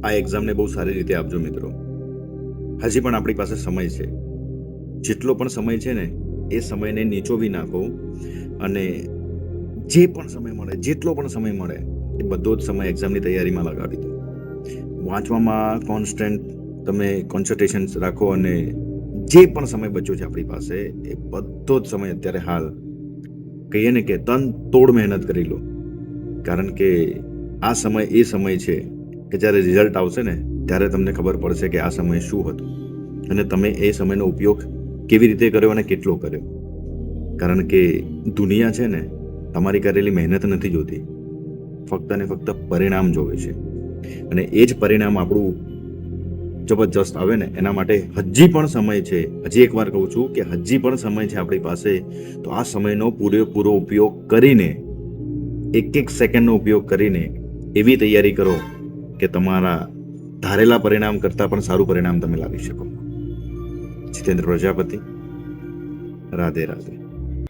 આ એક્ઝામને બહુ સારી રીતે આપજો મિત્રો. હજી પણ આપણી પાસે સમય છે. જેટલો પણ સમય છે ને એ સમયને નીચોવી નાખો અને જે પણ સમય મળે, જેટલો પણ સમય મળે એ બધો જ સમય એક્ઝામની તૈયારીમાં લગાવી દો. વાંચવામાં કોન્સ્ટન્ટ તમે કોન્સન્ટ્રેશન રાખો અને જે પણ સમય બચ્યો છે આપણી પાસે એ બધો જ સમય અત્યારે હાલ કહીએ ને કે તન તોડ મહેનત કરી લો. કારણ કે આ સમય એ સમય છે કે જ્યારે રિઝલ્ટ આવશે ને ત્યારે તમને ખબર પડશે કે આ સમય શું હતું અને તમે એ સમયનો ઉપયોગ કેવી રીતે કર્યો અને કેટલો કર્યો. કારણ કે દુનિયા છે ને તમારી કરેલી મહેનત નથી જોતી, ફક્ત ને ફક્ત પરિણામ જોવે છે. અને એ જ પરિણામ આપણું જબરજસ્ત આવે ને એના માટે હજી પણ સમય છે. હજી એકવાર કહું છું કે હજી પણ સમય છે આપણી પાસે. તો આ સમયનો પૂરેપૂરો ઉપયોગ કરીને, એક એક સેકન્ડનો ઉપયોગ કરીને એવી તૈયારી કરો કે તમારા ધારેલા પરિણામ કરતાં પણ સારું પરિણામ તમે લાવી શકો. જીતેન્દ્ર પ્રજાપતિ, રાધે રાધે.